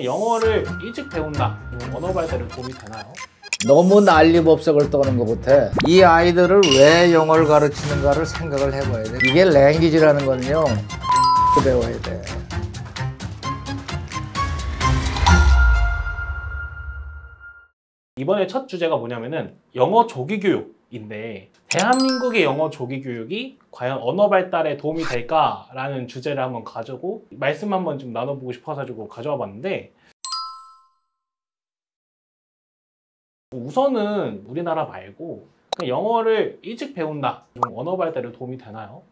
영어를 일찍 배운다. 언어 발달에 도움이 되나요? 너무 난리법석을 떠는 것부터 이 아이들을 왜 영어를 가르치는가를 생각을 해봐야 돼. 이게 랭귀지라는 거는요, 배워야 돼. 이번에 첫 주제가 뭐냐면은 영어 조기 교육인데, 대한민국의 영어 조기 교육이 과연 언어 발달에 도움이 될까라는 주제를 한번 가지고 말씀 한번 좀 나눠보고 싶어가지고 가져와 봤는데, 우선은 우리나라 말고 영어를 일찍 배운다. 좀 언어 발달에 도움이 되나요?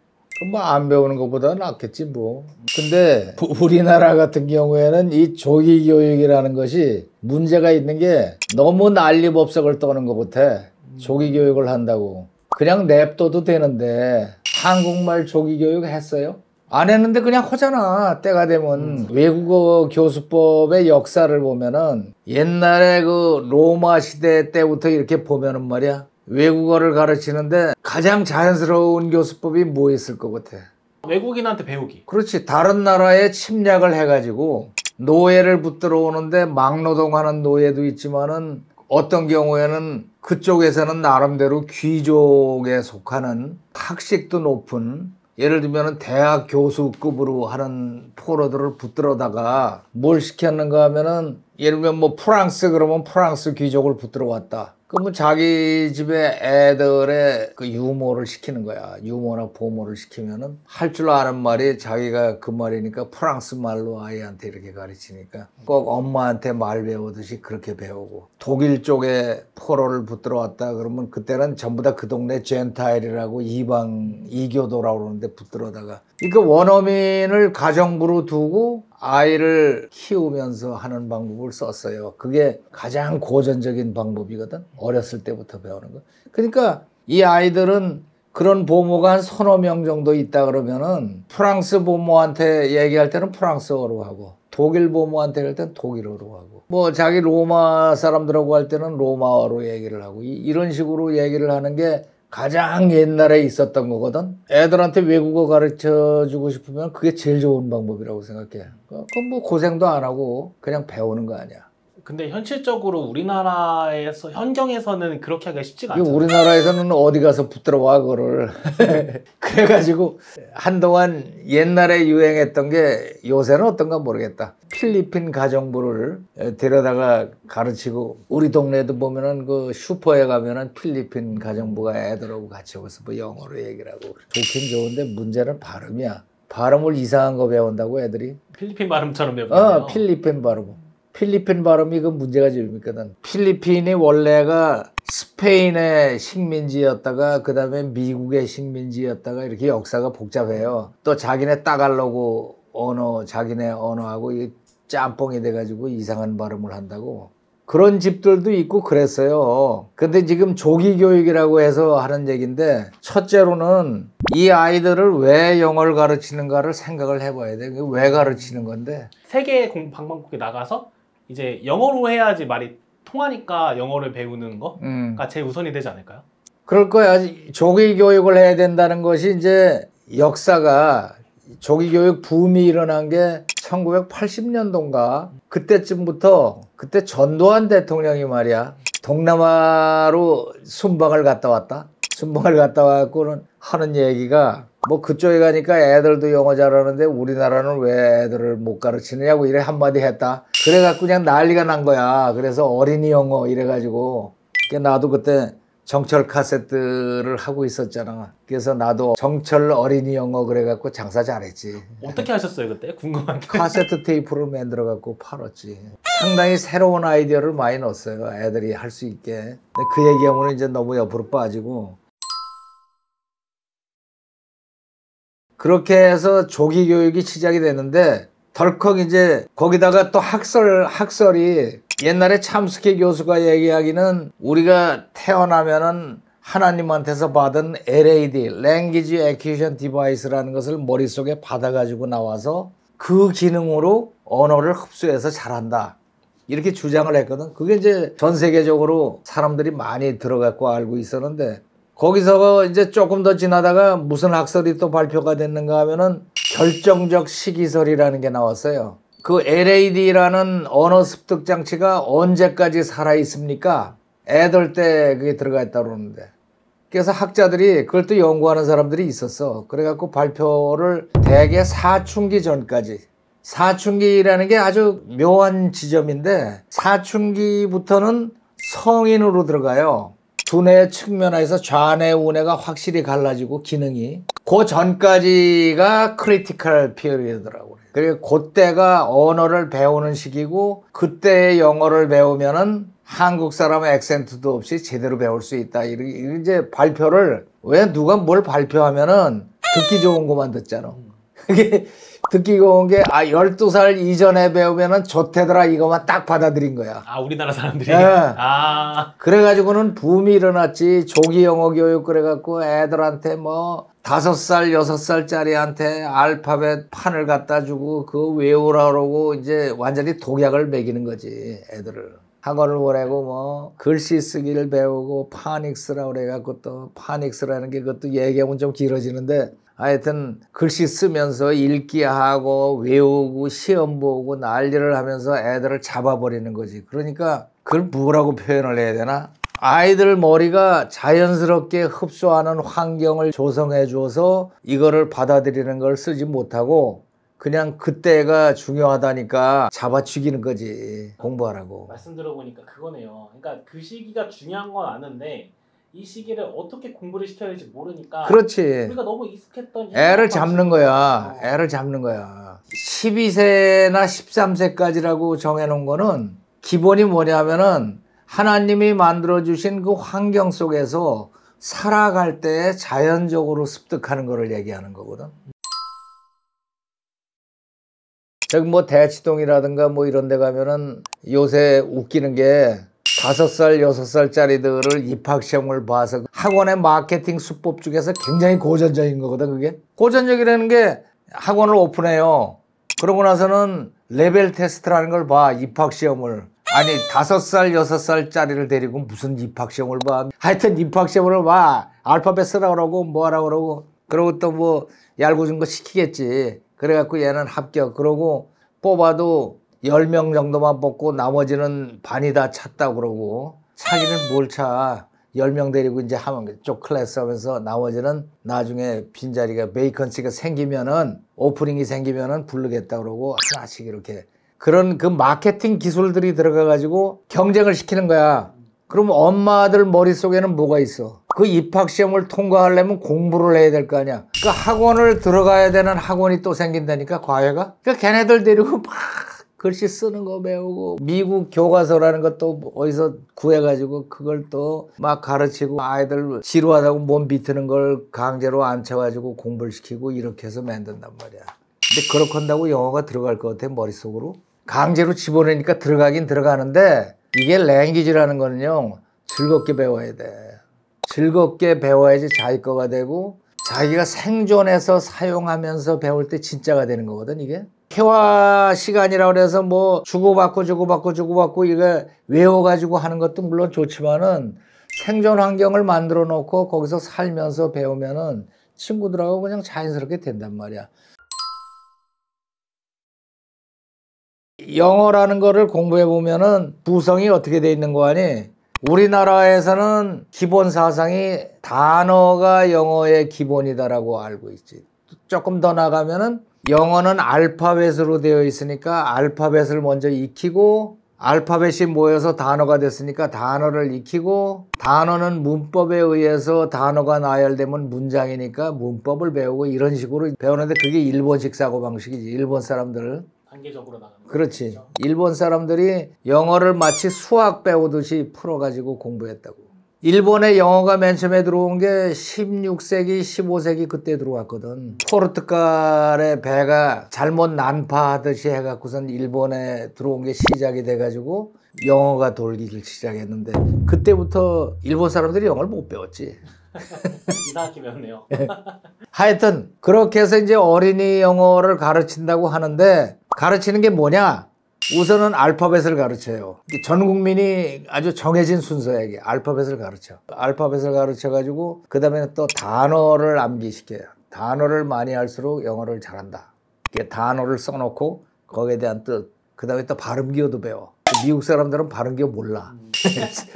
뭐 안 배우는 것보다 낫겠지 뭐. 근데 우리나라 같은 경우에는 이 조기 교육이라는 것이 문제가 있는 게 너무 난리법석을 떠는 것부터 조기 교육을 한다고. 그냥 냅둬도 되는데 한국말 조기 교육 했어요? 안 했는데 그냥 하잖아. 때가 되면. 외국어 교수법의 역사를 보면은 옛날에 그 로마 시대 때부터 이렇게 보면은 말이야, 외국어를 가르치는데 가장 자연스러운 교수법이 뭐 있을 것 같아? 외국인한테 배우기. 그렇지. 다른 나라에 침략을 해가지고 노예를 붙들어 오는데 막노동하는 노예도 있지만은 어떤 경우에는 그쪽에서는 나름대로 귀족에 속하는 학식도 높은, 예를 들면 대학 교수급으로 하는 포로들을 붙들어다가 뭘 시켰는가 하면은, 예를 들면 뭐 프랑스 그러면 프랑스 귀족을 붙들어 왔다. 그러면 자기 집에 애들의 그 유모를 시키는 거야. 유모나 보모를 시키면은 할 줄 아는 말이 자기가 그 말이니까 프랑스 말로 아이한테 이렇게 가르치니까 꼭 엄마한테 말 배우듯이 그렇게 배우고, 독일 쪽에 포로를 붙들어 왔다 그러면 그때는 전부 다 그 동네 젠타일이라고 이방 이교도라고 그러는데 붙들어다가, 그러니까 원어민을 가정부로 두고 아이를 키우면서 하는 방법을 썼어요. 그게 가장 고전적인 방법이거든. 어렸을 때부터 배우는 거. 그러니까 이 아이들은 그런 보모가 한 서너 명 정도 있다 그러면은 프랑스 보모한테 얘기할 때는 프랑스어로 하고, 독일 보모한테 할 때는 독일어로 하고, 뭐 자기 로마 사람들하고 할 때는 로마어로 얘기를 하고, 이런 식으로 얘기를 하는 게 가장 옛날에 있었던 거거든. 애들한테 외국어 가르쳐 주고 싶으면 그게 제일 좋은 방법이라고 생각해. 그건 뭐 고생도 안 하고 그냥 배우는 거 아니야. 근데 현실적으로 우리나라에서 현경에서는 그렇게 하기가 쉽지가 않잖아요. 우리나라에서는 어디 가서 붙들어 와 그거를. 그래가지고 한동안 옛날에 유행했던 게, 요새는 어떤가 모르겠다, 필리핀 가정부를 데려다가 가르치고, 우리 동네에도 보면은 그 슈퍼에 가면은 필리핀 가정부가 애들하고 같이 오서 뭐 영어로 얘기를 하고. 좋긴 좋은데 문제는 발음이야. 발음을 이상한 거 배운다고 애들이. 필리핀 발음처럼 배우네요. 필리핀 발음. 필리핀 발음이 그 문제가 좀 있거든. 필리핀이 원래가 스페인의 식민지였다가 그 다음에 미국의 식민지였다가 이렇게 역사가 복잡해요. 또 자기네 따갈로그 언어, 자기네 언어하고 이 짬뽕이 돼가지고 이상한 발음을 한다고. 그런 집들도 있고 그랬어요. 근데 지금 조기 교육이라고 해서 하는 얘기인데, 첫째로는 이 아이들을 왜 영어를 가르치는가를 생각을 해봐야 돼. 왜 가르치는 건데? 세계 방방곡에 나가서 이제 영어로 해야지 말이 통하니까 영어를 배우는 거가 제일 우선이 되지 않을까요? 그럴 거야. 조기 교육을 해야 된다는 것이 이제 역사가, 조기 교육 붐이 일어난 게 1980년도인가 그때쯤부터, 그때 전두환 대통령이 말이야, 동남아로 순방을 갔다 왔다. 순방을 갔다 와갖고는 하는 얘기가, 뭐 그쪽에 가니까 애들도 영어 잘하는데 우리나라는 왜 애들을 못 가르치느냐고 이래 한마디 했다. 그래갖고 그냥 난리가 난 거야. 그래서 어린이 영어 이래가지고, 나도 그때 정철 카세트를 하고 있었잖아. 그래서 나도 정철 어린이 영어 그래갖고 장사 잘했지. 어떻게 하셨어요 그때? 궁금한 게. 카세트 테이프를 만들어갖고 팔았지. 상당히 새로운 아이디어를 많이 넣었어요. 애들이 할 수 있게. 근데 그 얘기하면 이제 너무 옆으로 빠지고. 그렇게 해서 조기 교육이 시작이 됐는데, 덜컥 이제 거기다가 또 학설이, 옛날에 참스키 교수가 얘기하기는 우리가 태어나면은 하나님한테서 받은 LAD, Language Acquisition Device라는 것을 머릿속에 받아가지고 나와서 그 기능으로 언어를 흡수해서 잘한다. 이렇게 주장을 했거든. 그게 이제 전 세계적으로 사람들이 많이 들어갖고 알고 있었는데, 거기서 이제 조금 더 지나다가 무슨 학설이 또 발표가 됐는가 하면은 결정적 시기설이라는 게 나왔어요. 그 LAD라는 언어 습득 장치가 언제까지 살아 있습니까? 애들 때 그게 들어가 있다고 그러는데. 그래서 학자들이 그걸 또 연구하는 사람들이 있었어. 그래갖고 발표를 대개 사춘기 전까지. 사춘기라는 게 아주 묘한 지점인데 사춘기부터는 성인으로 들어가요. 두뇌의 측면에서 좌뇌, 우뇌가 확실히 갈라지고 기능이. 그 전까지가 크리티컬 피리어드라고 그래요. 그리고 그때가 언어를 배우는 시기고 그때의 영어를 배우면은 한국 사람의 액센트도 없이 제대로 배울 수 있다. 이렇게 이제 발표를 왜 누가 뭘 발표하면은 듣기 좋은 것만 듣잖아. 그게 듣기 좋은 게 12살 이전에 배우면은 좋대더라 이것만 딱 받아들인 거야. 아, 우리나라 사람들이? 네. 아. 그래가지고는 붐이 일어났지. 조기 영어 교육 그래갖고 애들한테 뭐 5살, 6살짜리한테 알파벳 판을 갖다 주고 그거 외우라 그러고 이제 완전히 독약을 먹이는 거지, 애들을. 학원을 보내고 뭐 글씨 쓰기를 배우고 파닉스라고 그래갖고 또 파닉스라는 게 그것도 얘기하면 좀 길어지는데 하여튼 글씨 쓰면서 읽기 하고 외우고 시험 보고 난리를 하면서 애들을 잡아버리는 거지. 그러니까 그걸 뭐라고 표현을 해야 되나? 아이들 머리가 자연스럽게 흡수하는 환경을 조성해 줘서 이거를 받아들이는 걸 쓰지 못하고 그냥 그때가 중요하다니까 잡아 죽이는 거지. 공부하라고. 말씀 들어보니까 그거네요. 그러니까 그 시기가 중요한 건 아는데 이 시기를 어떻게 공부를 시켜야 될지 모르니까 그렇지. 우리가 너무 익숙했던 애를 잡는 거야. 애를 잡는 거야. 12세나 13세까지라고 정해놓은 거는 기본이 뭐냐면은 하나님이 만들어주신 그 환경 속에서 살아갈 때 자연적으로 습득하는 거를 얘기하는 거거든. 저기 뭐 대치동이라든가 뭐 이런 데 가면은 요새 웃기는 게 5살, 6살짜리들을 입학시험을 봐서 학원의 마케팅 수법 중에서 굉장히 고전적인 거거든, 그게. 고전적이라는 게 학원을 오픈해요. 그러고 나서는 레벨 테스트라는 걸 봐, 입학시험을. 아니, 5살, 6살짜리를 데리고 무슨 입학시험을 봐. 하여튼 입학시험을 봐. 알파벳 쓰라고 그러고 뭐 하라고 그러고. 그러고 또 뭐 얄궂은 거 시키겠지. 그래갖고 얘는 합격. 그러고 뽑아도 10명 정도만 뽑고 나머지는 반이 다 찼다고 그러고. 차기는 뭘 차. 10명 데리고 이제 하면 쪽 클래스 하면서 나머지는 나중에 빈자리가 베이컨시가 생기면은 오프닝이 생기면은 부르겠다 그러고 하나씩 이렇게. 그런 그 마케팅 기술들이 들어가가지고 경쟁을 시키는 거야. 그럼 엄마들 머릿속에는 뭐가 있어? 그 입학시험을 통과하려면 공부를 해야 될 거 아니야. 그 학원을 들어가야 되는 학원이 또 생긴다니까, 과외가. 그러니까 걔네들 데리고 막 글씨 쓰는 거 배우고 미국 교과서라는 것도 어디서 구해가지고 그걸 또 막 가르치고 아이들 지루하다고 몸 비트는 걸 강제로 앉혀가지고 공부를 시키고 이렇게 해서 만든단 말이야. 근데 그렇게 한다고 영어가 들어갈 것 같아, 머릿속으로? 강제로 집어넣으니까 들어가긴 들어가는데 이게 랭귀지라는 거는요, 즐겁게 배워야 돼. 즐겁게 배워야지 자기 거가 되고 자기가 생존해서 사용하면서 배울 때 진짜가 되는 거거든, 이게. 회화 시간이라고 그래서 뭐 주고받고 이거 외워가지고 하는 것도 물론 좋지만은 생존 환경을 만들어 놓고 거기서 살면서 배우면은 친구들하고 그냥 자연스럽게 된단 말이야. 영어라는 거를 공부해 보면은 구성이 어떻게 돼 있는 거 아니? 우리나라에서는 기본 사상이 단어가 영어의 기본이다라고 알고 있지. 조금 더 나가면은 영어는 알파벳으로 되어 있으니까 알파벳을 먼저 익히고 알파벳이 모여서 단어가 됐으니까 단어를 익히고 단어는 문법에 의해서 단어가 나열되면 문장이니까 문법을 배우고 이런 식으로 배우는데 그게 일본식 사고방식이지. 일본 사람들. 단계적으로 나가는 거죠. 그렇지. 그렇죠? 일본 사람들이 영어를 마치 수학 배우듯이 풀어가지고 공부했다고. 일본에 영어가 맨 처음에 들어온 게 16세기, 15세기 그때 들어왔거든. 포르투갈의 배가 잘못 난파하듯이 해갖고선 일본에 들어온 게 시작이 돼가지고 영어가 돌기 시작했는데 그때부터 일본 사람들이 영어를 못 배웠지. 이상하게 배웠네요. 하여튼 그렇게 해서 이제 어린이 영어를 가르친다고 하는데 가르치는 게 뭐냐? 우선은 알파벳을 가르쳐요. 전 국민이 아주 정해진 순서야, 이게. 알파벳을 가르쳐. 알파벳을 가르쳐가지고 그 다음에 또 단어를 암기시켜요. 단어를 많이 할수록 영어를 잘한다. 이게 단어를 써놓고 거기에 대한 뜻. 그 다음에 또 발음 기호도 배워. 미국 사람들은 발음 기호 몰라.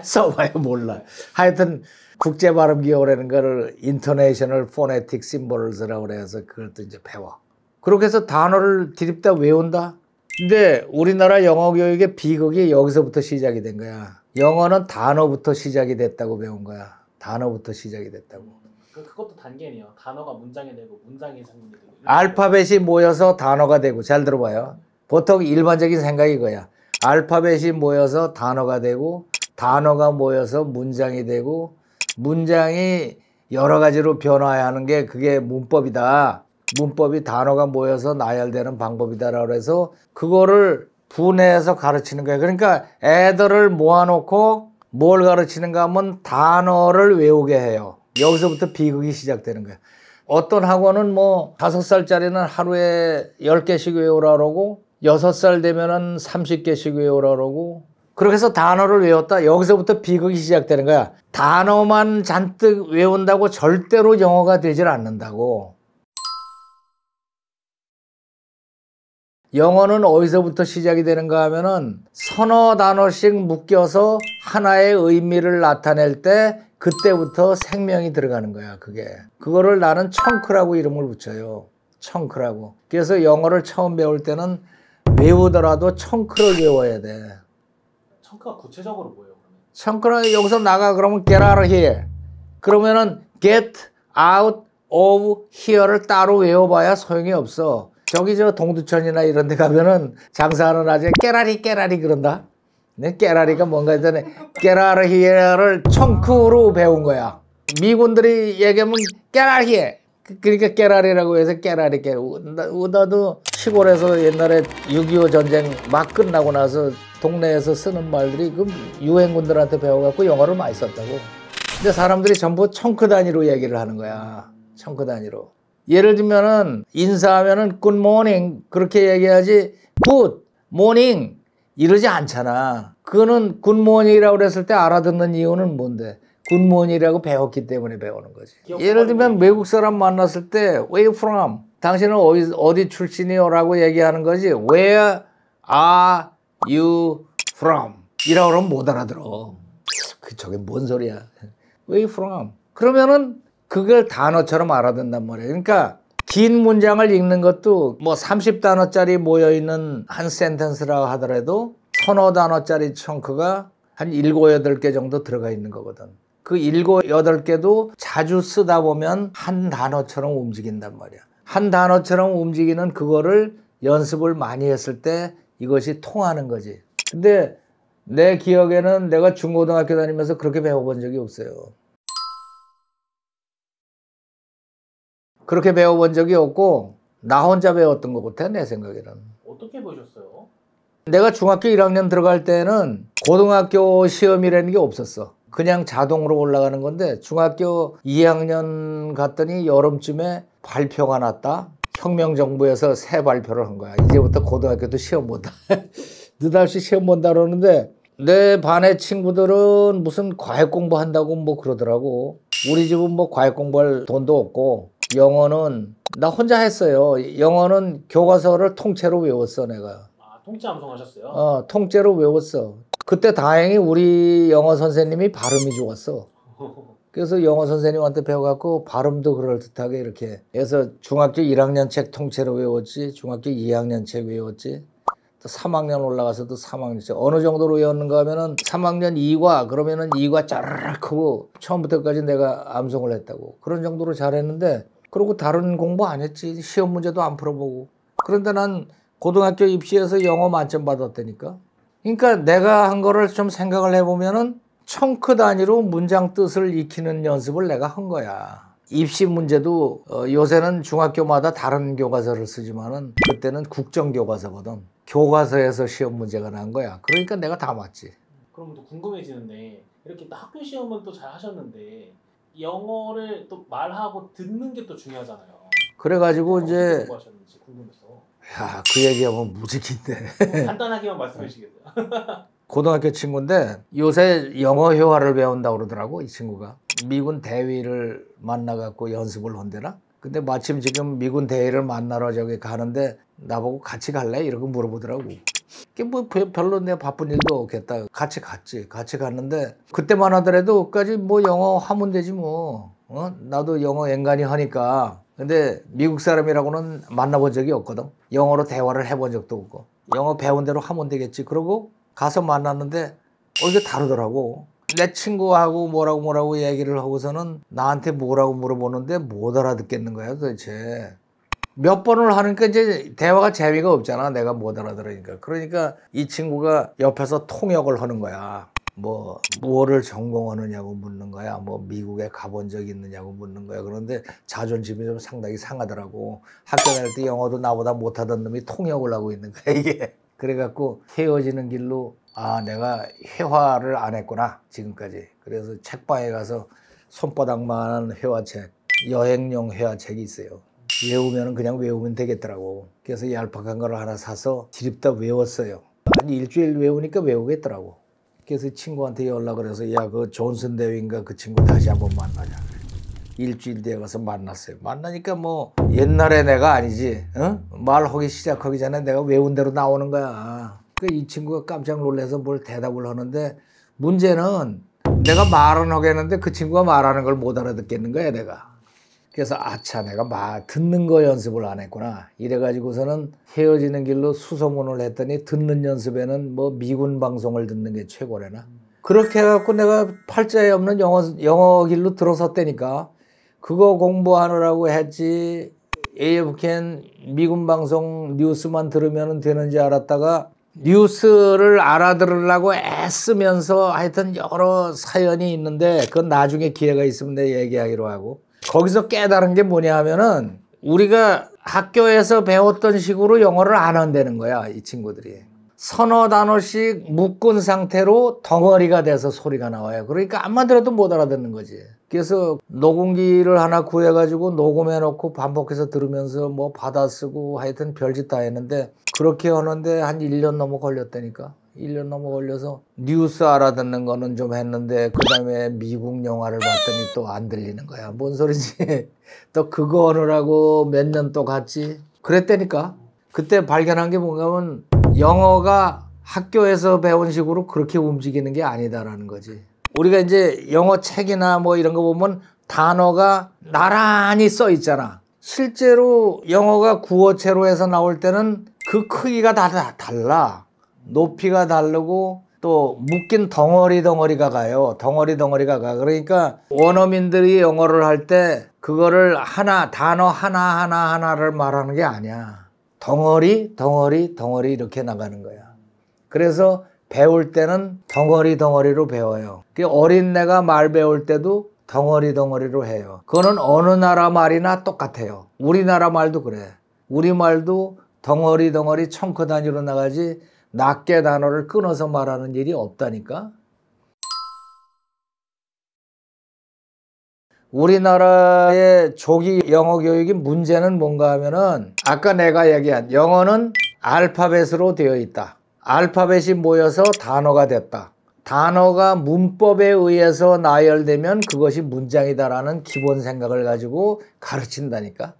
써봐야 몰라. 하여튼 국제 발음 기호라는 거를 International Phonetic Symbols라고 그래서 그걸 또 이제 배워. 그렇게 해서 단어를 디립다 외운다. 근데 우리나라 영어 교육의 비극이 여기서부터 시작이 된 거야. 영어는 단어부터 시작이 됐다고 배운 거야. 단어부터 시작이 됐다고. 그것도 단계네요. 단어가 문장이 되고 문장이 장면이 되고. 알파벳이 모여서 단어가 되고. 잘 들어봐요. 보통 일반적인 생각이 이거야. 알파벳이 모여서 단어가 되고 단어가 모여서 문장이 되고 문장이 여러 가지로 변화하는 게 그게 문법이다. 문법이 단어가 모여서 나열되는 방법이다라고 해서 그거를 분해해서 가르치는 거예요. 그러니까 애들을 모아놓고 뭘 가르치는가 하면 단어를 외우게 해요. 여기서부터 비극이 시작되는 거예요. 어떤 학원은 뭐 5살짜리는 하루에 10개씩 외우라 그러고 6살 되면은 30개씩 외우라 그러고 그렇게 해서 단어를 외웠다. 여기서부터 비극이 시작되는 거야. 단어만 잔뜩 외운다고 절대로 영어가 되질 않는다고. 영어는 어디서부터 시작이 되는가 하면은 서너 단어씩 묶여서 하나의 의미를 나타낼 때 그때부터 생명이 들어가는 거야. 그거를 나는 청크라고 이름을 붙여요. 청크라고. 그래서 영어를 처음 배울 때는 외우더라도 청크를 외워야 돼. 청크가 구체적으로 뭐예요? 청크는 여기서 나가 그러면 get out of here. 그러면은 get out of here를 따로 외워봐야 소용이 없어. 저기 저 동두천이나 이런 데 가면은 장사하는 아저씨 깨라리 그런다. 네, 깨라리가 뭔가 했더니 get out of here를 청크로 배운 거야. 미군들이 얘기하면 get out of here. 그러니까 깨라리라고 해서 깨라리. 나도 시골에서 옛날에 6.25 전쟁 막 끝나고 나서 동네에서 쓰는 말들이 그 유엔군들한테 배워갖고 영어를 많이 썼다고. 근데 사람들이 전부 청크 단위로 얘기를 하는 거야. 청크 단위로. 예를 들면은 인사하면은 good morning 그렇게 얘기하지 good morning 이러지 않잖아. 그거는 good morning이라고 그랬을 때 알아듣는 이유는 뭔데? 굿모닝이라고 배웠기 때문에 배우는 거지. 예를 들면 외국 사람 만났을 때 Where you from? 당신은 어디 출신이요? 라고 얘기하는 거지. Where are you from? 이라고 그러면 못 알아들어. 저게 뭔 소리야. Where you from? 그러면은 그걸 단어처럼 알아듣는단 말이에요. 그러니까 긴 문장을 읽는 것도 뭐 30단어짜리 모여있는 한 센텐스라고 하더라도 서너 단어짜리 청크가 한 7, 8개 정도 들어가 있는 거거든. 그 7, 8개도 자주 쓰다 보면 한 단어처럼 움직인단 말이야. 한 단어처럼 움직이는 그거를 연습을 많이 했을 때 이것이 통하는 거지. 근데 내 기억에는 내가 중고등학교 다니면서 그렇게 배워본 적이 없어요. 그렇게 배워본 적이 없고 나 혼자 배웠던 것 같아 내 생각에는. 어떻게 보셨어요? 내가 중학교 1학년 들어갈 때는 고등학교 시험이라는 게 없었어. 그냥 자동으로 올라가는 건데 중학교 2학년 갔더니 여름쯤에 발표가 났다. 혁명정부에서 새 발표를 한 거야. 이제부터 고등학교도 시험 본다. 느닷없이 시험 본다 그러는데 내 반의 친구들은 무슨 과외 공부한다고 뭐 그러더라고. 우리 집은 뭐 과외 공부할 돈도 없고 영어는 나 혼자 했어요. 영어는 교과서를 통째로 외웠어 내가. 아, 통째 암송하셨어요? 통째로 외웠어. 그때 다행히 우리 영어 선생님이 발음이 좋았어. 그래서 영어 선생님한테 배워갖고 발음도 그럴듯하게 이렇게 해서 중학교 1학년 책 통째로 외웠지. 중학교 2학년 책 외웠지. 또 3학년 올라가서도 3학년 책. 어느 정도로 외웠는가 하면은 3학년 2과 그러면은 2과 짜르르 크고 처음부터까지 내가 암송을 했다고. 그런 정도로 잘했는데 그리고 다른 공부 안 했지. 시험 문제도 안 풀어보고. 그런데 난 고등학교 입시에서 영어 만점 받았다니까. 그러니까 내가 한 거를 좀 생각을 해보면은 청크 단위로 문장 뜻을 익히는 연습을 내가 한 거야. 입시 문제도 요새는 중학교마다 다른 교과서를 쓰지만은 그때는 국정교과서거든. 교과서에서 시험 문제가 난 거야. 그러니까 내가 다 맞지. 그럼 또 궁금해지는데 이렇게 또 학교 시험은 또 잘 하셨는데 영어를 또 말하고 듣는 게 또 중요하잖아요. 그래가지고 어떻게 이제 공부하셨는지 궁금해서. 야, 그 얘기하면 무지긴데. 간단하게만 말씀해 주시겠어요? 고등학교 친구인데 요새 영어 회화를 배운다고 그러더라고 이 친구가. 미군 대위를 만나갖고 연습을 한대나? 근데 마침 지금 미군 대위를 만나러 저기 가는데 나보고 같이 갈래? 이러고 물어보더라고. 그게 뭐 별로 내가 바쁜 일도 없겠다. 같이 갔지. 같이 갔는데 그때만 하더라도 끝까지 뭐 영어 하면 되지 뭐. 나도 영어 앵간히 하니까. 근데 미국 사람이라고는 만나본 적이 없거든. 영어로 대화를 해본 적도 없고. 영어 배운 대로 하면 되겠지. 그러고 가서 만났는데 이게 다르더라고. 내 친구하고 뭐라고 얘기를 하고서는 나한테 뭐라고 물어보는데 못 알아듣겠는 거야 도대체. 몇 번을 하니까 이제 대화가 재미가 없잖아. 내가 못 알아들으니까. 그러니까 이 친구가 옆에서 통역을 하는 거야. 뭐를 전공하느냐고 묻는 거야. 뭐 미국에 가본 적 있느냐고 묻는 거야. 그런데 자존심이 좀 상당히 상하더라고. 학교 다닐 때 영어도 나보다 못하던 놈이 통역을 하고 있는 거야 이게. 그래갖고 헤어지는 길로 내가 회화를 안 했구나 지금까지. 그래서 책방에 가서 손바닥만한 회화책, 여행용 회화책이 있어요. 외우면 그냥 외우면 되겠더라고. 그래서 얄팍한 걸 하나 사서 드립다 외웠어요. 한 일주일 외우니까 외우겠더라고. 그래서 친구한테 연락을 해서 야, 그 존슨 대위인가 그 친구 다시 한번 만나자. 일주일 뒤에 가서 만났어요. 만나니까 뭐 옛날에 내가 아니지. 말하기 시작하기 전에 내가 외운 대로 나오는 거야. 이 친구가 깜짝 놀라서 뭘 대답을 하는데 문제는 내가 말은 하겠는데 그 친구가 말하는 걸 못 알아듣겠는 거야 내가. 그래서 아차 내가 듣는 거 연습을 안 했구나. 이래가지고서는 헤어지는 길로 수소문을 했더니 듣는 연습에는 뭐 미군 방송을 듣는 게 최고래나. 그렇게 해갖고 내가 팔자에 없는 영어 길로 들어섰다니까. 그거 공부하느라고 했지. AFK 미군 방송 뉴스만 들으면 되는지 알았다가 뉴스를 알아들으려고 애쓰면서 하여튼 여러 사연이 있는데 그건 나중에 기회가 있으면 내가 얘기하기로 하고. 거기서 깨달은 게 뭐냐 하면은 우리가 학교에서 배웠던 식으로 영어를 안 한다는 거야 이 친구들이. 서너 단어씩 묶은 상태로 덩어리가 돼서 소리가 나와요. 그러니까 암만 들어도 못 알아듣는 거지. 그래서 녹음기를 하나 구해가지고 녹음해 놓고 반복해서 들으면서 뭐 받아쓰고 하여튼 별짓 다 했는데 그렇게 하는데 한 1년 넘어 걸렸다니까. 1년 넘어 걸려서 뉴스 알아듣는 거는 좀 했는데 그 다음에 미국 영화를 봤더니 또 안 들리는 거야. 뭔 소리지? 또 그거 하느라고 몇 년 또 갔지. 그랬다니까. 그때 발견한 게 뭔가 하면 영어가 학교에서 배운 식으로 그렇게 움직이는 게 아니다라는 거지. 우리가 이제 영어 책이나 뭐 이런 거 보면 단어가 나란히 써 있잖아. 실제로 영어가 구어체로 해서 나올 때는 그 크기가 다 달라. 높이가 다르고 또 묶인 덩어리가 가요. 덩어리가 가. 그러니까 원어민들이 영어를 할 때 그거를 단어 하나를 말하는 게 아니야. 덩어리 이렇게 나가는 거야. 그래서 배울 때는 덩어리로 배워요. 어린애가 말 배울 때도 덩어리로 해요. 그거는 어느 나라 말이나 똑같아요. 우리나라 말도 그래. 우리말도 덩어리 청크 단위로 나가지 낱개 단어를 끊어서 말하는 일이 없다니까. 우리나라의 조기 영어 교육의 문제는 뭔가 하면은 아까 내가 얘기한 영어는 알파벳으로 되어 있다. 알파벳이 모여서 단어가 됐다. 단어가 문법에 의해서 나열되면 그것이 문장이다라는 기본 생각을 가지고 가르친다니까.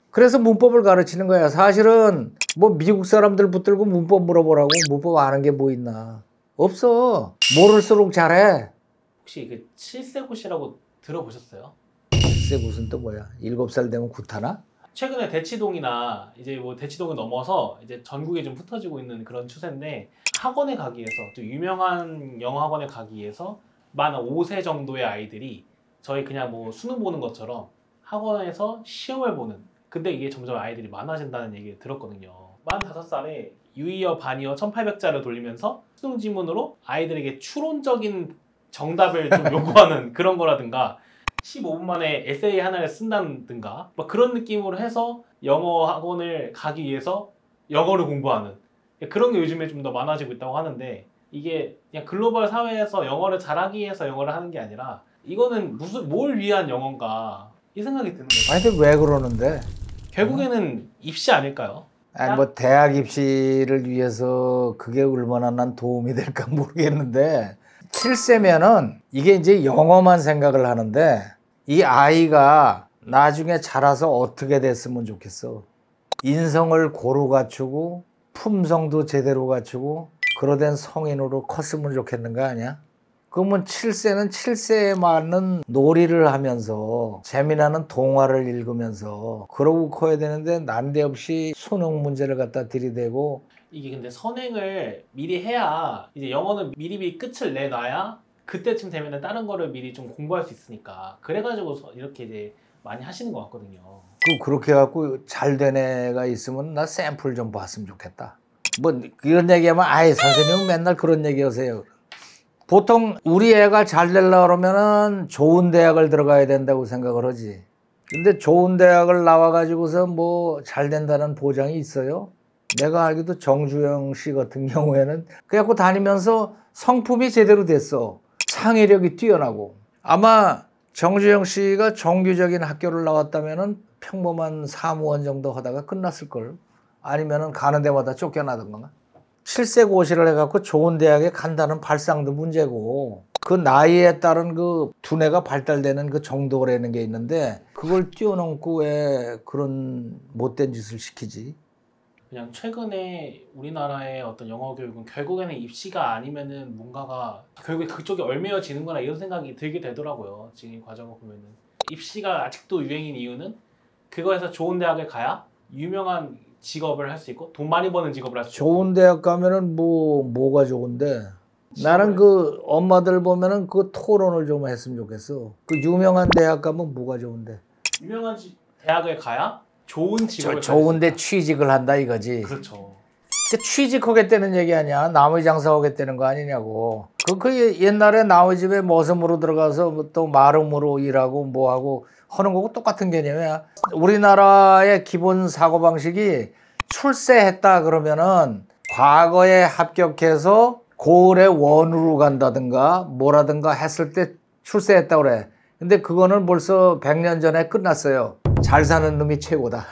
그래서 문법을 가르치는 거야. 사실은 뭐 미국 사람들 붙들고 문법 물어보라고. 문법 아는 게 뭐 있나. 없어. 모를수록 잘해. 혹시 그 칠세굿이라고 들어보셨어요? 칠세굿은 또 뭐야? 7살 되면 굿하나? 최근에 대치동이나 이제 뭐 대치동을 넘어서 이제 전국에 좀 흩어지고 있는 그런 추세인데 학원에 가기 위해서 좀 유명한 영어 학원에 가기 위해서 만 5세 정도의 아이들이 저희 그냥 뭐 수능 보는 것처럼 학원에서 시험을 보는. 근데 이게 점점 아이들이 많아진다는 얘기를 들었거든요. 만 5살에 유의어 반이어 1800자를 돌리면서 수능 지문으로 아이들에게 추론적인 정답을 좀 요구하는 그런 거라든가 15분 만에 에세이 하나를 쓴다든가 뭐 그런 느낌으로 해서 영어 학원을 가기 위해서 영어를 공부하는 그런 게 요즘에 좀 더 많아지고 있다고 하는데 이게 그냥 글로벌 사회에서 영어를 잘하기 위해서 영어를 하는 게 아니라 이거는 뭘 위한 영어인가 이 생각이 드는 거죠. 아니 근데 왜 그러는데? 결국에는 입시 아닐까요? 아니 뭐 대학 입시를 위해서 그게 얼마나 난 도움이 될까 모르겠는데 7세면은 이게 이제 영어만 생각을 하는데 이 아이가 나중에 자라서 어떻게 됐으면 좋겠어. 인성을 고루 갖추고 품성도 제대로 갖추고 그러된 성인으로 컸으면 좋겠는 거 아니야? 그러면 7세는 7세에 맞는 놀이를 하면서 재미나는 동화를 읽으면서 그러고 커야 되는데 난데없이 수능 문제를 갖다 들이대고. 이게 근데 선행을 미리 해야 이제 영어는 미리 끝을 내놔야 그때쯤 되면 다른 거를 미리 좀 공부할 수 있으니까 그래가지고 이렇게 이제 많이 하시는 것 같거든요. 그렇게 해갖고 잘 된 애가 있으면 나 샘플 좀 봤으면 좋겠다. 뭐 이런 얘기하면 아이 선생님은 맨날 그런 얘기하세요. 보통 우리 애가 잘 되려고 그러면은 좋은 대학을 들어가야 된다고 생각을 하지. 근데 좋은 대학을 나와가지고서 뭐 잘 된다는 보장이 있어요? 내가 알기도 정주영 씨 같은 경우에는 그래갖고 다니면서 성품이 제대로 됐어. 창의력이 뛰어나고. 아마 정주영 씨가 정규적인 학교를 나왔다면은 평범한 사무원 정도 하다가 끝났을걸. 아니면은 가는 데마다 쫓겨나던가. 7세 고시를 해갖고 좋은 대학에 간다는 발상도 문제고, 그 나이에 따른 그 두뇌가 발달되는 그 정도라는 게 있는데 그걸 뛰어넘고 왜 그런 못된 짓을 시키지? 그냥 최근에 우리나라의 어떤 영어 교육은 결국에는 입시가 아니면은 뭔가가 결국에 그쪽에 얽매여지는구나 이런 생각이 들게 되더라고요. 지금 이 과정을 보면은 입시가 아직도 유행인 이유는 그거에서 좋은 대학에 가야 유명한 직업을 할 수 있고 돈 많이 버는 직업을 할 수 있고. 좋은 대학 가면은 뭐가 좋은데? 나는 그 엄마들 보면은 그 토론을 좀 했으면 좋겠어. 그 유명한 대학 가면 뭐가 좋은데? 유명한 대학을 가야 좋은 직업을 좋은데 취직을 한다 이거지. 그렇죠. 취직하겠다는 얘기 아니야. 나무 장사하겠다는 거 아니냐고. 그 옛날에 나무 집에 머슴으로 들어가서 또 마름으로 일하고 뭐하고 하는 거고 똑같은 개념이야. 우리나라의 기본 사고방식이 출세했다 그러면은 과거에 합격해서 고을의 원으로 간다든가 뭐라든가 했을 때 출세했다 그래. 근데 그거는 벌써 100년 전에 끝났어요. 잘 사는 놈이 최고다.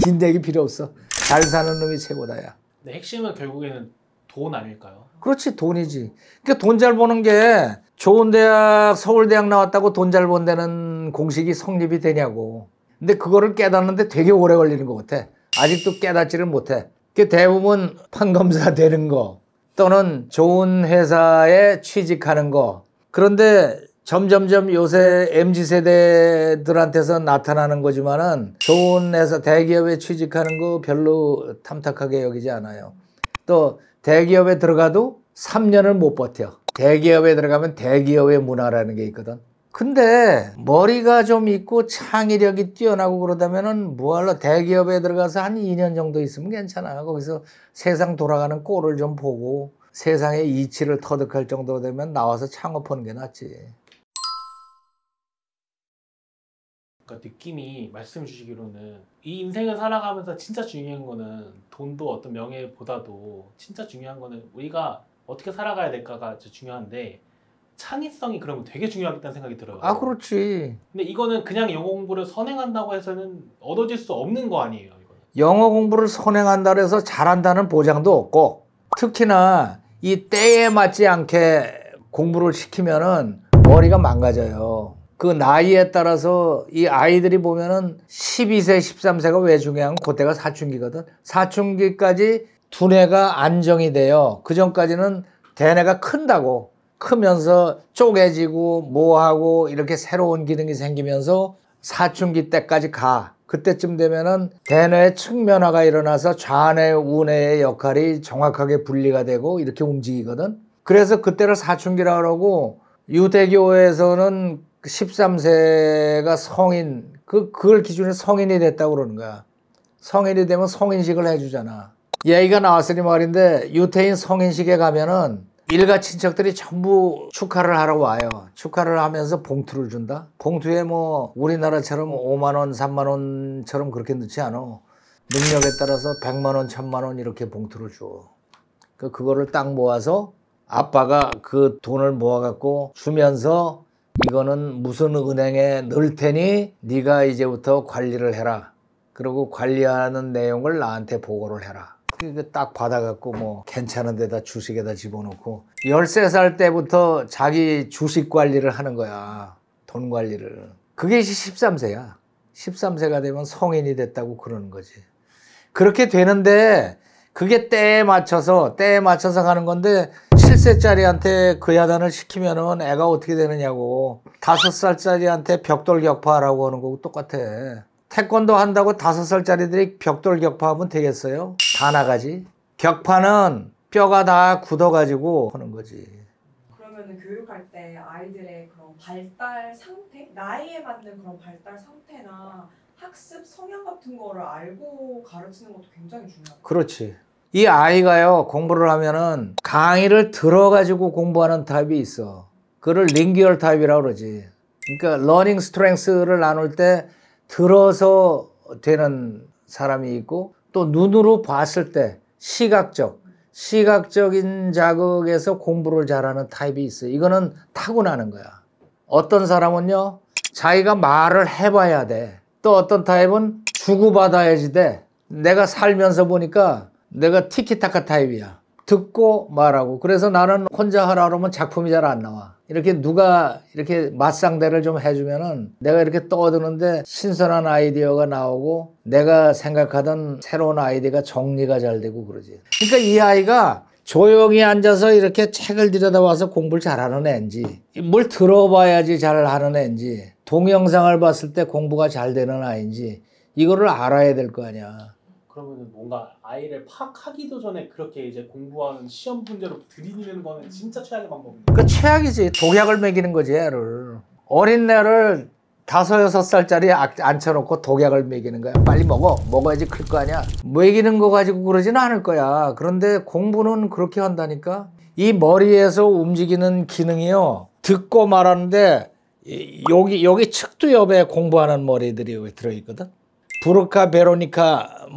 긴 얘기 필요 없어. 잘 사는 놈이 최고다 야. 근데 핵심은 결국에는 돈 아닐까요? 그렇지, 돈이지. 그러니까 돈 잘 버는 게 좋은 대학, 서울대학 나왔다고 돈 잘 번다는 공식이 성립이 되냐고. 근데 그거를 깨닫는데 되게 오래 걸리는 것 같아. 아직도 깨닫지를 못해. 그 대부분 판검사 되는 거 또는 좋은 회사에 취직하는 거. 그런데 점점점 요새 MZ세대들한테서 나타나는 거지만은 좋은 회사 대기업에 취직하는 거 별로 탐탁하게 여기지 않아요. 또 대기업에 들어가도 3년을 못 버텨. 대기업에 들어가면 대기업의 문화라는 게 있거든. 근데 머리가 좀 있고 창의력이 뛰어나고 그러다면은 뭐할러 대기업에 들어가서 한 2년 정도 있으면 괜찮아. 거기서 세상 돌아가는 꼴을 좀 보고 세상의 이치를 터득할 정도 되면 나와서 창업하는 게 낫지. 그러니까 느낌이 말씀 주시기로는 이 인생을 살아가면서 진짜 중요한 거는 돈도 어떤 명예보다도 진짜 중요한 거는 우리가 어떻게 살아가야 될까가 중요한데 창의성이 그러면 되게 중요하겠다는 생각이 들어요. 아, 그렇지. 근데 이거는 그냥 영어 공부를 선행한다고 해서는 얻어질 수 없는 거 아니에요, 이거는. 영어 공부를 선행한다 해서 잘한다는 보장도 없고 특히나 이 때에 맞지 않게 공부를 시키면은 머리가 망가져요. 그 나이에 따라서 이 아이들이 보면은 12세, 13세가 왜 중요한 건 그때가 사춘기거든. 사춘기까지 두뇌가 안정이 돼요. 그 전까지는 대뇌가 큰다고. 크면서 쪼개지고 뭐하고 이렇게 새로운 기능이 생기면서 사춘기 때까지 가. 그때쯤 되면은 대뇌의 측면화가 일어나서 좌뇌, 우뇌의 역할이 정확하게 분리가 되고 이렇게 움직이거든. 그래서 그때를 사춘기라고 그러고 유대교에서는 13세가 성인, 그걸 기준으로 성인이 됐다고 그러는 거야. 성인이 되면 성인식을 해주잖아. 얘기가 나왔으니 말인데 유태인 성인식에 가면은 일가 친척들이 전부 축하를 하러 와요. 축하를 하면서 봉투를 준다. 봉투에 뭐 우리나라처럼 5만 원, 3만 원처럼 그렇게 넣지 않아. 능력에 따라서 100만 원, 1000만 원 이렇게 봉투를 줘. 그거를 딱 모아서 아빠가 그 돈을 모아갖고 주면서 이거는 무슨 은행에 넣을 테니 네가 이제부터 관리를 해라. 그리고 관리하는 내용을 나한테 보고를 해라. 딱 받아갖고 뭐 괜찮은 데다 주식에다 집어넣고 13살 때부터 자기 주식 관리를 하는 거야. 돈 관리를. 그게 13세야. 13세가 되면 성인이 됐다고 그러는 거지. 그렇게 되는데 그게 때에 맞춰서 가는 건데 7세짜리한테 그 야단을 시키면은 애가 어떻게 되느냐고. 5살짜리한테 벽돌 격파하라고 하는 거고 똑같아. 태권도 한다고 5살짜리들이 벽돌 격파하면 되겠어요? 다 나가지. 격파는 뼈가 다 굳어가지고 하는 거지. 그러면 교육할 때 아이들의 그런 발달 상태, 나이에 맞는 그런 발달 상태나 학습 성향 같은 거를 알고 가르치는 것도 굉장히 중요하다. 그렇지. 이 아이가요, 공부를 하면은 강의를 들어가지고 공부하는 타입이 있어. 그걸 링규얼 타입이라고 그러지. 그러니까 러닝 스트렝스를 나눌 때 들어서 되는 사람이 있고, 또 눈으로 봤을 때 시각적인 자극에서 공부를 잘하는 타입이 있어. 이거는 타고나는 거야. 어떤 사람은요, 자기가 말을 해봐야 돼. 또 어떤 타입은 주고받아야지 돼. 내가 살면서 보니까 내가 티키타카 타입이야. 듣고 말하고. 그래서 나는 혼자 하라 그러면 작품이 잘 안 나와. 이렇게 누가 이렇게 맞상대를 좀 해주면은 내가 이렇게 떠드는데 신선한 아이디어가 나오고 내가 생각하던 새로운 아이디어가 정리가 잘 되고 그러지. 그러니까 이 아이가 조용히 앉아서 이렇게 책을 들여다봐서 공부를 잘하는 애인지, 뭘 들어봐야지 잘하는 애인지, 동영상을 봤을 때 공부가 잘 되는 아이인지 이거를 알아야 될 거 아니야. 그러면 뭔가 아이를 파악하기도 전에 그렇게 이제 공부하는 시험 문제로 들이대는 거는 진짜 최악의 방법입니다. 그 최악이지. 독약을 먹이는 거지, 애를. 어린 애를 5, 6살짜리 앉혀놓고 독약을 먹이는 거야. 빨리 먹어야지 클 거 아니야. 먹이는 거 가지고 그러지는 않을 거야. 그런데 공부는 그렇게 한다니까. 이 머리에서 움직이는 기능이요, 듣고 말하는데 여기 측두 옆에 공부하는 머리들이 들어있거든. 브루카 베로니카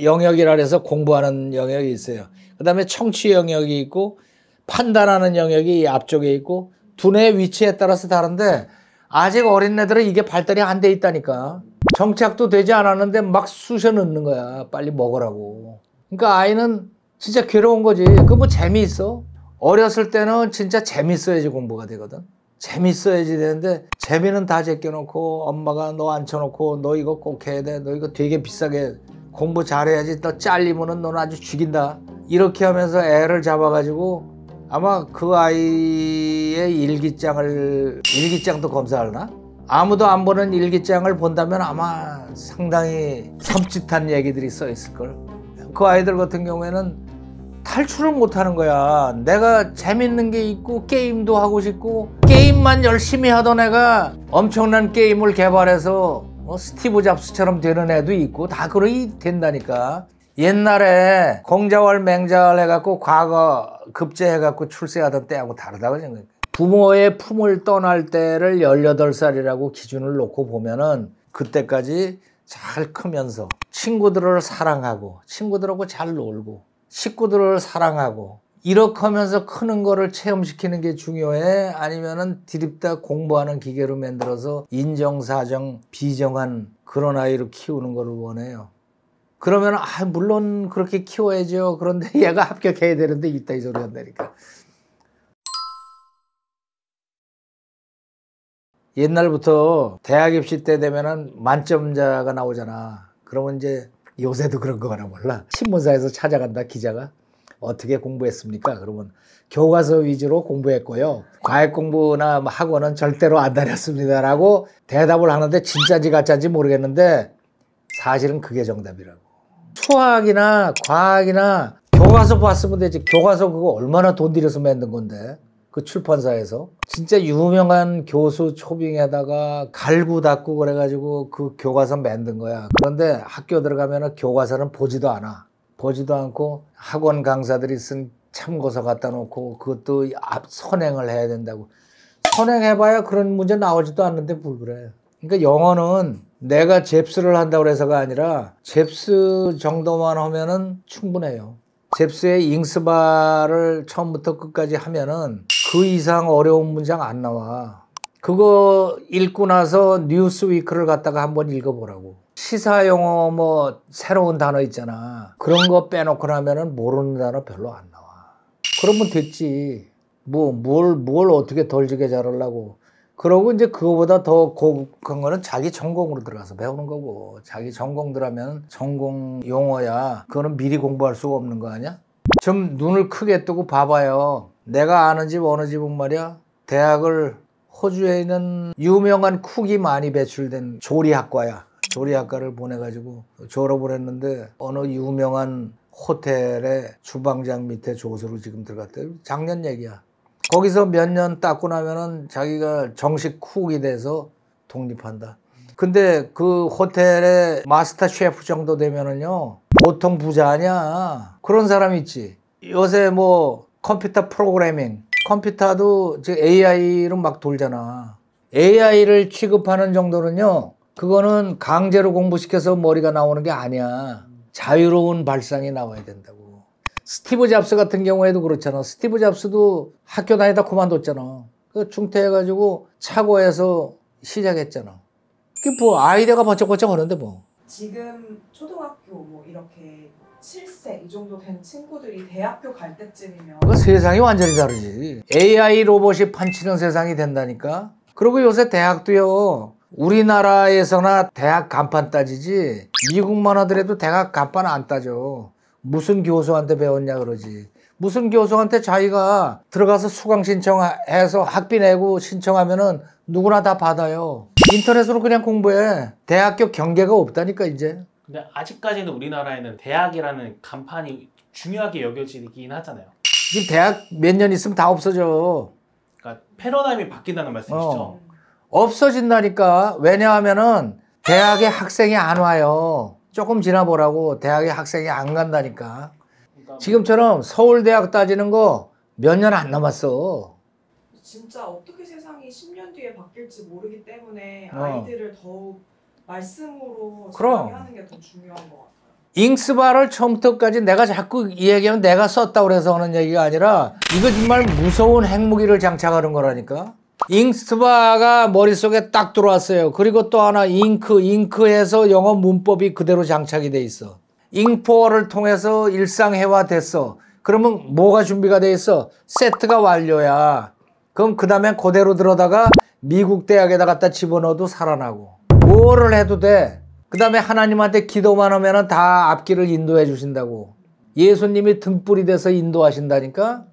영역이라 해서 공부하는 영역이 있어요. 그 다음에 청취 영역이 있고 판단하는 영역이 앞쪽에 있고 두뇌의 위치에 따라서 다른데 아직 어린 애들은 이게 발달이 안 돼 있다니까. 정착도 되지 않았는데 막 쑤셔 넣는 거야. 빨리 먹으라고. 그러니까 아이는 진짜 괴로운 거지. 그거 뭐 재미있어? 어렸을 때는 진짜 재밌어야지 공부가 되거든. 재밌어야지 되는데 재미는 다 제껴놓고 엄마가 너 앉혀놓고 너 이거 꼭 해야 돼. 너 이거 되게 비싸게 공부 잘해야지. 너 잘리면은 너는 아주 죽인다. 이렇게 하면서 애를 잡아가지고 아마 그 아이의 일기장도 검사하나? 아무도 안 보는 일기장을 본다면 아마 상당히 섬찟한 얘기들이 써 있을걸. 그 아이들 같은 경우에는 탈출을 못하는 거야. 내가 재밌는 게 있고 게임도 하고 싶고 게임만 열심히 하던 애가 엄청난 게임을 개발해서 스티브 잡스처럼 되는 애도 있고 다 그러이 된다니까. 옛날에 공자월 맹자월 해갖고 과거 급제해갖고 출세하던 때하고 다르다고 생각해. 부모의 품을 떠날 때를 18살이라고 기준을 놓고 보면은 그때까지 잘 크면서 친구들을 사랑하고 친구들하고 잘 놀고 식구들을 사랑하고 이렇게 하면서 크는 거를 체험시키는 게 중요해? 아니면은 디립다 공부하는 기계로 만들어서 인정사정 비정한 그런 아이로 키우는 거를 원해요? 그러면 물론 그렇게 키워야죠. 그런데 얘가 합격해야 되는데 이따 이 소리 한다니까. 옛날부터 대학 입시 때 되면은 만점자가 나오잖아. 그러면 이제 요새도 그런 거 하나 몰라. 신문사에서 찾아간다, 기자가. 어떻게 공부했습니까? 그러면 교과서 위주로 공부했고요. 과외 공부나 학원은 절대로 안 다녔습니다. 라고 대답을 하는데 진짜인지 가짜인지 모르겠는데 사실은 그게 정답이라고. 수학이나 과학이나 교과서 봤으면 되지. 교과서 그거 얼마나 돈 들여서 만든 건데. 그 출판사에서 진짜 유명한 교수 초빙에다가 갈고 닦고 그래가지고 그 교과서 만든 거야. 그런데 학교 들어가면 교과서는 보지도 않아. 보지도 않고 학원 강사들이 쓴 참고서 갖다 놓고 그것도 선행을 해야 된다고. 선행해봐야 그런 문제 나오지도 않는데 뭘 그래. 그러니까 영어는 내가 잽스를 한다고 해서가 아니라 잽스 정도만 하면은 충분해요. 잽스의 잉스바를 처음부터 끝까지 하면은 그 이상 어려운 문장 안 나와. 그거 읽고 나서 뉴스위크를 갖다가 한번 읽어보라고. 시사용어 새로운 단어 있잖아. 그런 거 빼놓고 나면은 모르는 단어 별로 안 나와. 그러면 됐지. 뭘 어떻게 덜지게 잘하려고. 그러고 이제 그거보다 더 고급한 거는 자기 전공으로 들어가서 배우는 거고, 자기 전공들하면 전공 용어야 그거는 미리 공부할 수가 없는 거 아니야? 좀 눈을 크게 뜨고 봐봐요. 내가 아는 집 어느 집은 말이야, 대학을 호주에 있는 유명한 쿡이 많이 배출된 조리학과야. 조리학과를 보내가지고 졸업을 했는데 어느 유명한 호텔의 주방장 밑에 조수로 지금 들어갔대. 작년 얘기야. 거기서 몇 년 닦고 나면은 자기가 정식 쿡이 돼서 독립한다. 근데 그 호텔의 마스터 셰프 정도 되면은요, 보통 부자 아니야. 그런 사람 있지. 요새 뭐 컴퓨터 프로그래밍, 컴퓨터도 지금 AI로 막 돌잖아. AI를 취급하는 정도는요, 그거는 강제로 공부시켜서 머리가 나오는 게 아니야. 자유로운 발상이 나와야 된다고. 스티브 잡스 같은 경우에도 그렇잖아. 스티브 잡스도 학교 다니다 그만뒀잖아. 그 중퇴해가지고 차고에서 시작했잖아. 그게 뭐 아이디어가 번쩍번쩍 하는데 뭐. 지금 초등학교 뭐 이렇게 7세 이 정도 된 친구들이 대학교 갈 때쯤이면 그 세상이 완전히 다르지. AI 로봇이 판치는 세상이 된다니까. 그리고 요새 대학도요, 우리나라에서나 대학 간판 따지지 미국만 하더라도 대학 간판 안 따져. 무슨 교수한테 배웠냐 그러지. 무슨 교수한테 자기가 들어가서 수강 신청해서 학비 내고 신청하면은 누구나 다 받아요. 인터넷으로 그냥 공부해. 대학교 경계가 없다니까 이제. 근데 아직까지는 우리나라에는 대학이라는 간판이 중요하게 여겨지긴 하잖아요. 지금 대학 몇 년 있으면 다 없어져. 그러니까 패러다임이 바뀐다는 말씀이시죠? 없어진다니까. 왜냐하면은 대학에 학생이 안 와요. 조금 지나보라고 대학에 학생이 안 간다니까. 그러니까 지금처럼 서울대학 따지는 거 몇 년 안 남았어. 진짜 어떻게 세상이 10년 뒤에 바뀔지 모르기 때문에 아이들을 더욱 말씀으로 그럼. 하는 게 더 중요한 것 같아요. 잉스바를 처음부터까지 내가 자꾸 이 얘기하면 내가 썼다고 해서 하는 얘기가 아니라 이거 정말 무서운 핵무기를 장착하는 거라니까. 잉스바가 머릿속에 딱 들어왔어요. 그리고 또 하나 잉크에서 영어 문법이 그대로 장착이 돼 있어. 잉포어를 통해서 일상회화됐어. 그러면 뭐가 준비가 돼 있어? 세트가 완료야. 그럼 그 다음에 그대로 들어다가 미국 대학에다 갖다 집어넣어도 살아나고. 뭐를 해도 돼. 그 다음에 하나님한테 기도만 하면 다 앞길을 인도해 주신다고. 예수님이 등불이 돼서 인도하신다니까.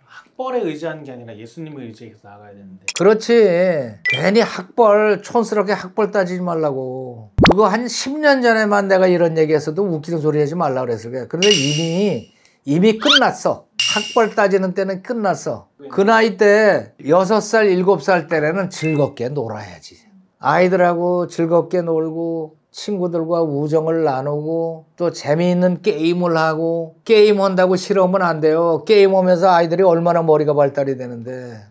학벌에 의지하는 게 아니라 예수님을 의지해서 나가야 되는데. 그렇지. 괜히 학벌, 촌스럽게 학벌 따지지 말라고. 그거 한 10년 전에만 내가 이런 얘기했어도 웃기는 소리 하지 말라고 그랬을 거야. 그런데 이미 끝났어. 학벌 따지는 때는 끝났어. 그 나이 때 6살, 7살 때는 즐겁게 놀아야지. 아이들하고 즐겁게 놀고 친구들과 우정을 나누고 또 재미있는 게임을 하고. 게임한다고 싫어하면 안 돼요. 게임하면서 아이들이 얼마나 머리가 발달이 되는데.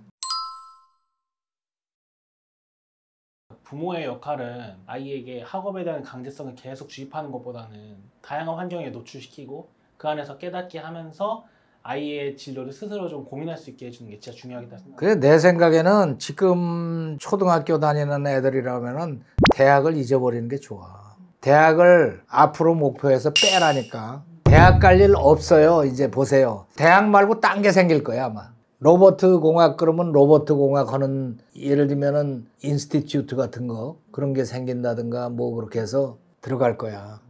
부모의 역할은 아이에게 학업에 대한 강제성을 계속 주입하는 것보다는 다양한 환경에 노출시키고 그 안에서 깨닫게 하면서 아이의 진로를 스스로 좀 고민할 수 있게 해주는 게 진짜 중요하겠다 생각합니다. 그래, 내 생각에는 지금 초등학교 다니는 애들이라면은 대학을 잊어버리는 게 좋아. 대학을 앞으로 목표해서 빼라니까. 대학 갈 일 없어요. 이제 보세요. 대학 말고 딴 게 생길 거야 아마. 로버트 공학 그러면 로버트 공학 하는, 예를 들면은 인스티튜트 같은 거 그런 게 생긴다든가 뭐 그렇게 해서 들어갈 거야.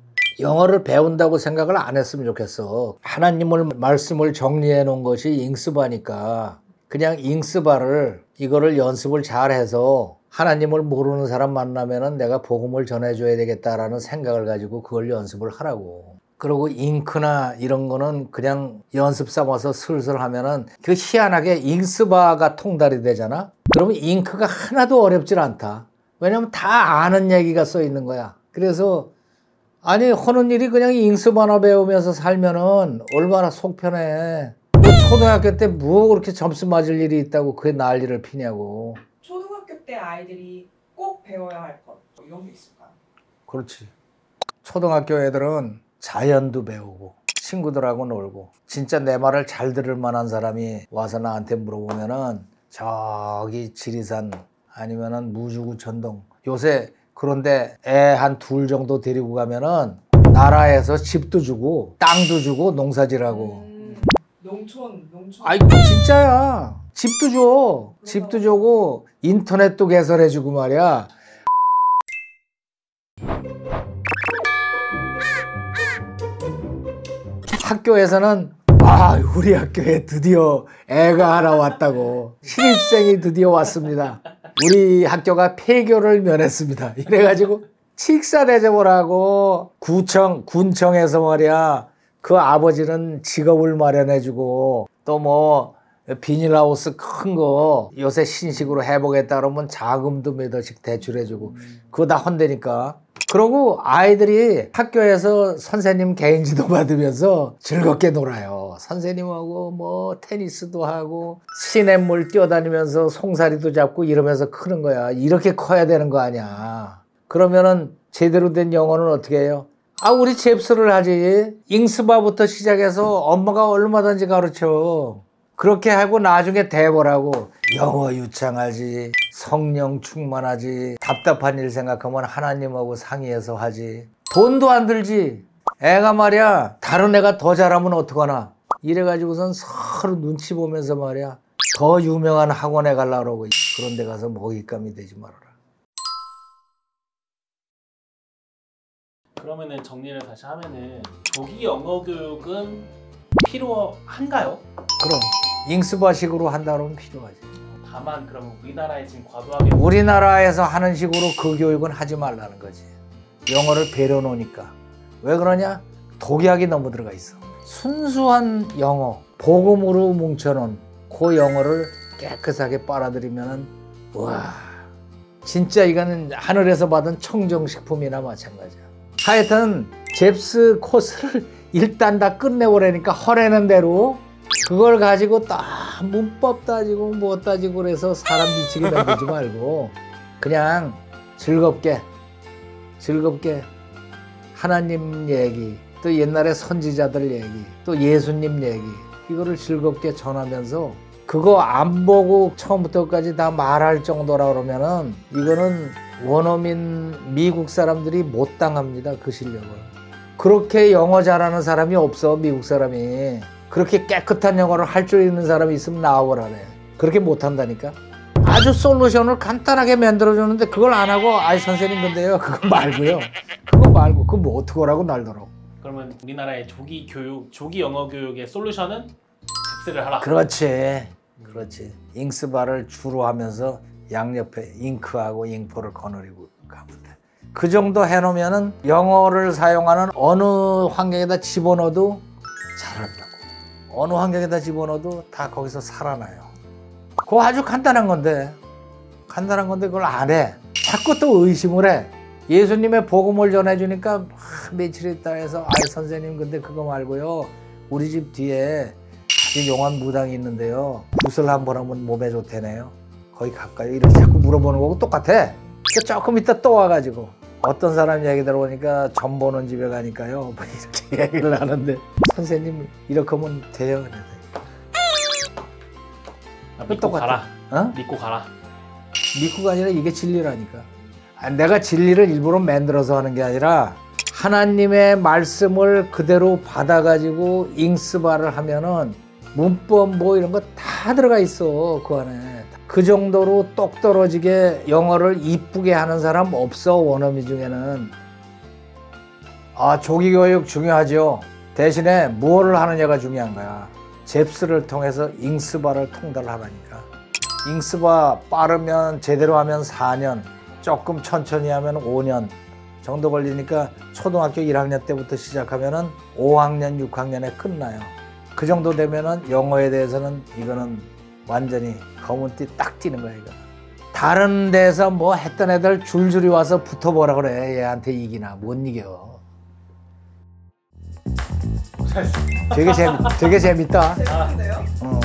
영어를 배운다고 생각을 안 했으면 좋겠어. 하나님을 말씀을 정리해 놓은 것이 잉스바니까 그냥 잉스바를 이거를 연습을 잘해서 하나님을 모르는 사람 만나면은 내가 복음을 전해줘야 되겠다라는 생각을 가지고 그걸 연습을 하라고. 그리고 잉크나 이런 거는 그냥 연습 삼아서 슬슬 하면은 그 희한하게 잉스바가 통달이 되잖아. 그러면 잉크가 하나도 어렵질 않다. 왜냐면 다 아는 얘기가 써 있는 거야. 그래서 아니 하는 일이 그냥 잉스바 하나 배우면서 살면은 얼마나 속 편해. 초등학교 때 뭐 그렇게 점수 맞을 일이 있다고 그게 난리를 피냐고. 초등학교 때 아이들이 꼭 배워야 할 것 이런 게 있을까요? 그렇지. 초등학교 애들은 자연도 배우고 친구들하고 놀고, 진짜 내 말을 잘 들을 만한 사람이 와서 나한테 물어보면은 저기 지리산 아니면은 무주구 전동, 요새 그런데 애 한 둘 정도 데리고 가면은 나라에서 집도 주고 땅도 주고 농사지라고. 농촌. 아이 진짜야. 집도 줘. 집도 주고 인터넷도 개설해주고 말이야. 학교에서는 와, 우리 학교에 드디어 애가 하나 왔다고. 신입생이 드디어 왔습니다. 우리 학교가 폐교를 면했습니다. 이래가지고 식사 대접을 하고 군청에서 말이야 그 아버지는 직업을 마련해주고 또 뭐 비닐하우스 큰 거 요새 신식으로 해보겠다 그러면 자금도 몇 원씩 대출해주고 그거 다 헌대니까. 그러고 아이들이 학교에서 선생님 개인지도 받으면서 즐겁게 놀아요. 선생님하고 뭐 테니스도 하고 시냇물 뛰어다니면서 송사리도 잡고 이러면서 크는 거야. 이렇게 커야 되는 거 아니야. 그러면은 제대로 된 영어는 어떻게 해요? 아, 우리 잽스를 하지. 잉스바부터 시작해서 엄마가 얼마든지 가르쳐. 그렇게 하고 나중에 대보라고. 영어 유창하지, 성령 충만하지, 답답한 일 생각하면 하나님하고 상의해서 하지. 돈도 안 들지. 애가 말이야 다른 애가 더 잘하면 어떡하나. 이래가지고선 서로 눈치 보면서 말이야 더 유명한 학원에 가려고 그러고 그런 데 가서 먹잇감이 되지 말아라. 그러면은 정리를 다시 하면은 조기 영어 교육은 필요한가요? 그럼 잉스바식으로 한다 그러면 필요하지. 다만 그러면 우리나라에 지금 과도하게 우리나라에서 하는 식으로 그 교육은 하지 말라는 거지. 영어를 배려놓으니까. 왜 그러냐? 독약이 너무 들어가 있어. 순수한 영어, 복음으로 뭉쳐놓은 그 영어를 깨끗하게 빨아들이면은 와, 진짜 이거는 하늘에서 받은 청정식품이나 마찬가지야. 하여튼 잽스 코스를 일단 다 끝내보라니까 허래는 대로 그걸 가지고 딱 문법 따지고 뭐 따지고 그래서 사람 미치게 만들지 말고 그냥 즐겁게 하나님 얘기 또 옛날에 선지자들 얘기 또 예수님 얘기 이거를 즐겁게 전하면서 그거 안 보고 처음부터까지 다 말할 정도라 그러면은 이거는 원어민 미국 사람들이 못 당합니다. 그 실력을. 그렇게 영어 잘하는 사람이 없어. 미국 사람이. 그렇게 깨끗한 영어를 할 줄 있는 사람이 있으면 나와보라래. 그렇게 못한다니까. 아주 솔루션을 간단하게 만들어주는데 그걸 안 하고 아이 선생님 근데요 그거 말고요. 그거 말고 그거 뭐 어떻게 하라고 날더라고. 그러면 우리나라의 조기 교육, 조기 영어 교육의 솔루션은 잽스를 하라. 그렇지. 잉스바를 주로 하면서 양옆에 잉크하고 잉포를 거느리고 가면 돼. 그 정도 해놓으면은 영어를 사용하는 어느 환경에다 집어넣어도 잘한다고. 어느 환경에다 집어넣어도 다 거기서 살아나요. 그거 아주 간단한 건데 그걸 안 해. 자꾸 또 의심을 해. 예수님의 복음을 전해주니까 며칠 있다 해서 아이 선생님 근데 그거 말고요 우리 집 뒤에 아주 용한 무당이 있는데요 굿을 한번 하면 몸에 좋대네요. 거기 가까이 이렇게 자꾸 물어보는 거고 똑같아. 조금 이따 또 와가지고 어떤 사람 얘기 들어보니까 점 보는 집에 가니까요 뭐 이렇게 얘기를 하는데 선생님 이렇게 하면 돼요. 믿고 똑같아. 가라. 어? 믿고 가라. 믿고가 아니라 이게 진리라니까. 내가 진리를 일부러 만들어서 하는 게 아니라 하나님의 말씀을 그대로 받아가지고 잉스바를 하면은 문법 뭐 이런 거 다 들어가 있어 그 안에. 그 정도로 똑 떨어지게 영어를 이쁘게 하는 사람 없어 원어민 중에는. 아, 조기 교육 중요하죠. 대신에 무엇을 하느냐가 중요한 거야. 잽스를 통해서 잉스바를 통달하라니까. 잉스바 빠르면 제대로 하면 4년, 조금 천천히 하면 5년 정도 걸리니까 초등학교 1학년 때부터 시작하면은 5학년, 6학년에 끝나요. 그 정도 되면은 영어에 대해서는 이거는 완전히 검은 띠 딱 띄는 거야, 이거. 다른 데서 뭐 했던 애들 줄줄이 와서 붙어보라 그래. 얘한테 이기나. 못 이겨. 되게 재밌다. 재밌는데요? 어.